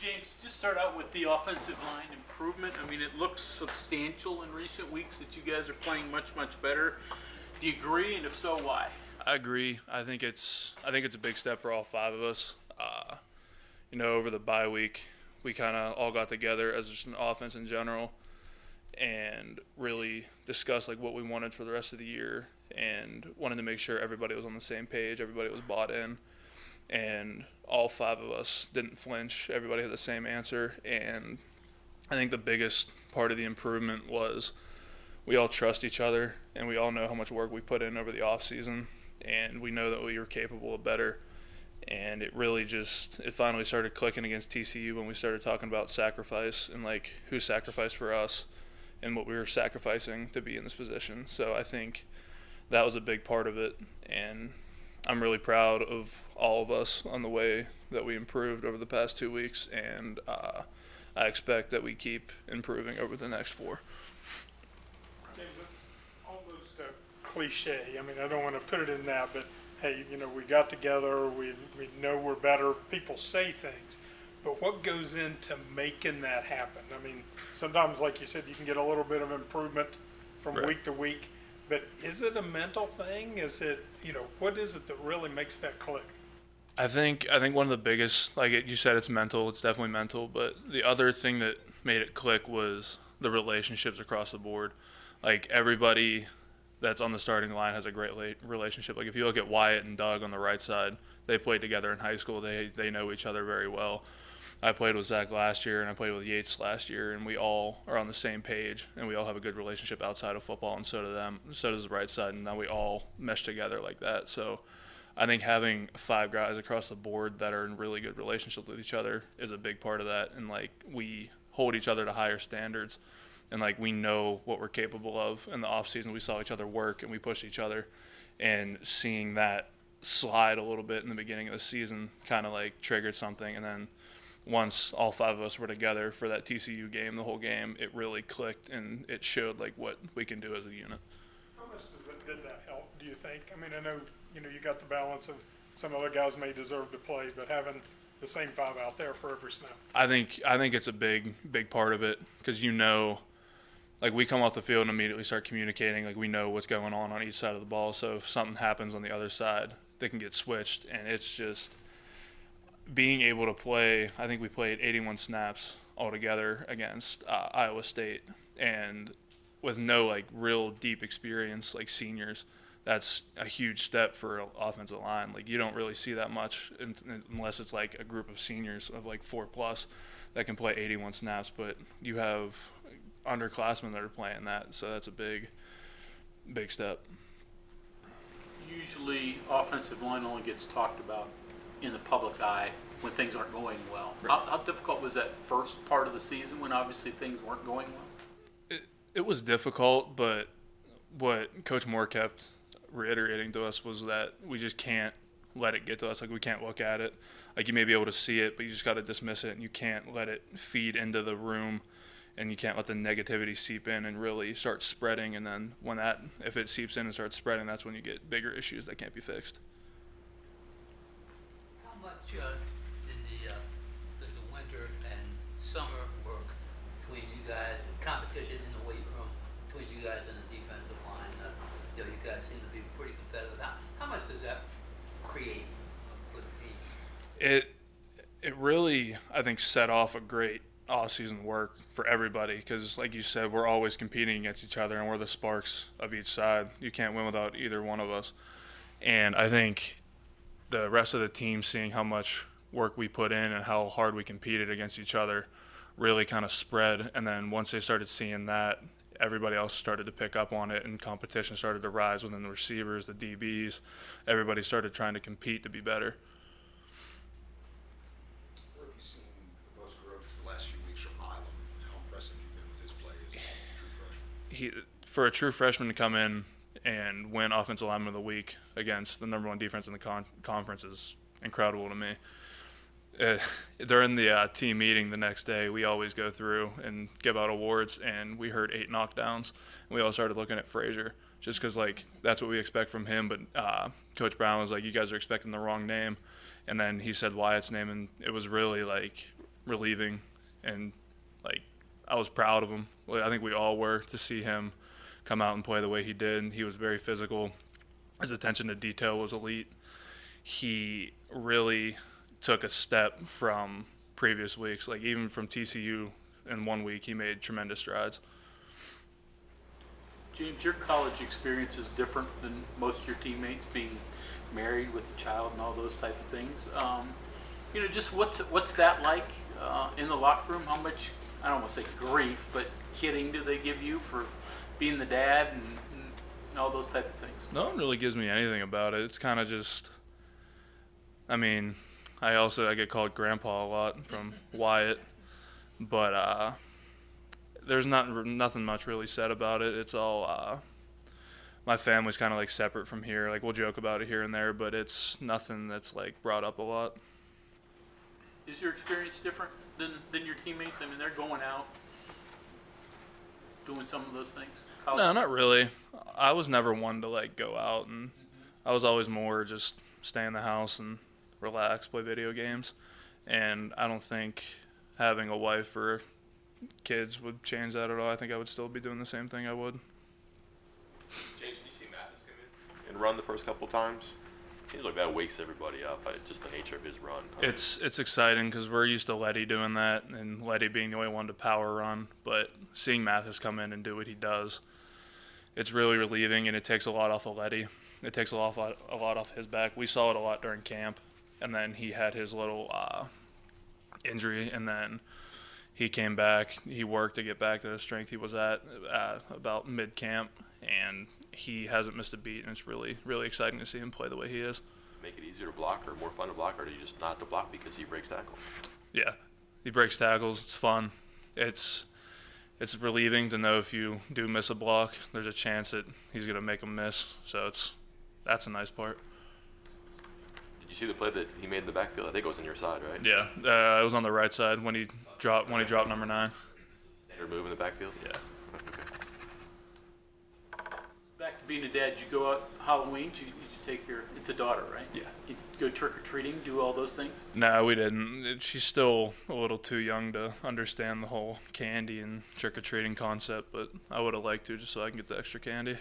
James, just start out with the offensive line improvement. I mean, it looks substantial in recent weeks that you guys are playing much, much better. Do you agree? And if so, why? I agree. I think it's a big step for all five of us. Over the bye week, we kind of all got together as just an offense in general and really discussed like what we wanted for the rest of the year and wanted to make sure everybody was on the same page, everybody was bought in, and all five of us didn't flinch. Everybody had the same answer, and I think the biggest part of the improvement was we all trust each other and we all know how much work we put in over the off season, and we know that we were capable of better. And it finally started clicking against TCU when we started talking about sacrifice and like who sacrificed for us and what we were sacrificing to be in this position. So I think that was a big part of it, and I'm really proud of all of us on the way that we improved over the past 2 weeks, and I expect that we keep improving over the next four. James, it's almost a cliche. I mean, I don't want to put it in that, but hey, we got together, we know we're better. People say things, but what goes into making that happen? I mean, sometimes, like you said, you can get a little bit of improvement from Right. week to week, but is it a mental thing? Is it, what is it that really makes that click? I think one of the biggest, like you said, it's mental. It's definitely mental. But the other thing that made it click was the relationships across the board. Like everybody that's on the starting line has a great relationship. Like if you look at Wyatt and Doug on the right side, they played together in high school. They know each other very well. I played with Zach last year, and I played with Yates last year, and we all are on the same page, and we all have a good relationship outside of football, and so do them. So does the right side, and now we all mesh together like that. So I think having five guys across the board that are in really good relationship with each other is a big part of that, and like we hold each other to higher standards, and like we know what we're capable of. In the off season, we saw each other work, and we pushed each other, and seeing that slide a little bit in the beginning of the season kind of like triggered something, and then once all five of us were together for that TCU game, the whole game, it really clicked and it showed like what we can do as a unit. How much did that help, do you think? I mean, I know, you got the balance of some other guys may deserve to play, but having the same five out there for every snap. I think it's a big part of it because like we come off the field and immediately start communicating. Like we know what's going on each side of the ball. So if something happens on the other side, they can get switched, and it's just being able to play. I think we played 81 snaps altogether against Iowa State, and with no like real deep experience like seniors, that's a huge step for an offensive line. Like you don't really see that much unless it's like a group of seniors of like 4+ that can play 81 snaps, but you have underclassmen that are playing that, so that's a big step. Usually, offensive line only gets talked about in the public eye when things aren't going well. How difficult was that first part of the season when obviously things weren't going well? It was difficult, but what Coach Moore kept reiterating to us was that we just can't let it get to us. Like we can't look at it. Like you may be able to see it, but you just got to dismiss it, and you can't let it feed into the room, and you can't let the negativity seep in and really start spreading. And then if it seeps in and starts spreading, that's when you get bigger issues that can't be fixed. How much does the winter and summer work between you guys and competition in the weight room between you guys and the defensive line? You guys seem to be pretty competitive. How much does that create for the team? It really, I think, set off a great off-season work for everybody because, like you said, we're always competing against each other, and we're the sparks of each side. You can't win without either one of us. And I think the rest of the team seeing how much work we put in and how hard we competed against each other really kind of spread. And then once they started seeing that, everybody else started to pick up on it, and competition started to rise within the receivers, the DBs. Everybody started trying to compete to be better. Where have you seen the most growth the last few weeks from Milan? How impressive you've been with his play as a true freshman? For a true freshman to come in and win Offensive Lineman of the Week against the number one defense in the conference is incredible to me. During the team meeting the next day, we always go through and give out awards, and we heard 8 knockdowns, and we all started looking at Frazier just because like that's what we expect from him. But Coach Brown was like, "You guys are expecting the wrong name," and then he said Wyatt's name, and it was really like relieving, and like I was proud of him. I think we all were, to see him come out and play the way he did. He was very physical. His attention to detail was elite. He really took a step from previous weeks. Like even from TCU in 1 week, he made tremendous strides. James, your college experience is different than most of your teammates, being married with a child and all those type of things. Just what's that like in the locker room? How much, I don't want to say grief, but kidding do they give you for being the dad and all those type of things? No one really gives me anything about it. It's kind of just, I mean, I get called grandpa a lot from Wyatt, but there's nothing much really said about it. It's all, my family's kind of like separate from here. Like we'll joke about it here and there, but it's nothing that's like brought up a lot. Is your experience different than your teammates? I mean, they're going out, doing some of those things. No, not really. I was never one to like go out, and I was always more just stay in the house and relax, play video games. And I don't think having a wife or kids would change that at all. I think I would still be doing the same thing I would. James, when you see Mathis come in and run the first couple times, it seems like that wakes everybody up. Just the nature of his run. It's exciting because we're used to Letty doing that, and Letty being the only one to power run. But seeing Mathis come in and do what he does, it's really relieving, and it takes a lot off of Letty. It takes a lot off his back. We saw it a lot during camp, and then he had his little injury, and then he came back. He worked to get back to the strength he was at about mid-camp, and he hasn't missed a beat, and it's really, really exciting to see him play the way he is. Make it easier to block or more fun to block, or do you just not to block because he breaks tackles? Yeah, he breaks tackles. It's fun. It's relieving to know if you do miss a block, there's a chance that he's going to make a miss. So that's a nice part. Did you see the play that he made in the backfield? I think it was on your side, right? Yeah, it was on the right side when he dropped number 9. Standard move in the backfield? Yeah. Okay. Back to being a dad, you go out Halloween, you take it's a daughter, right? Yeah. You go trick-or-treating, do all those things? No, we didn't. She's still a little too young to understand the whole candy and trick-or-treating concept, but I would have liked to just so I can get the extra candy.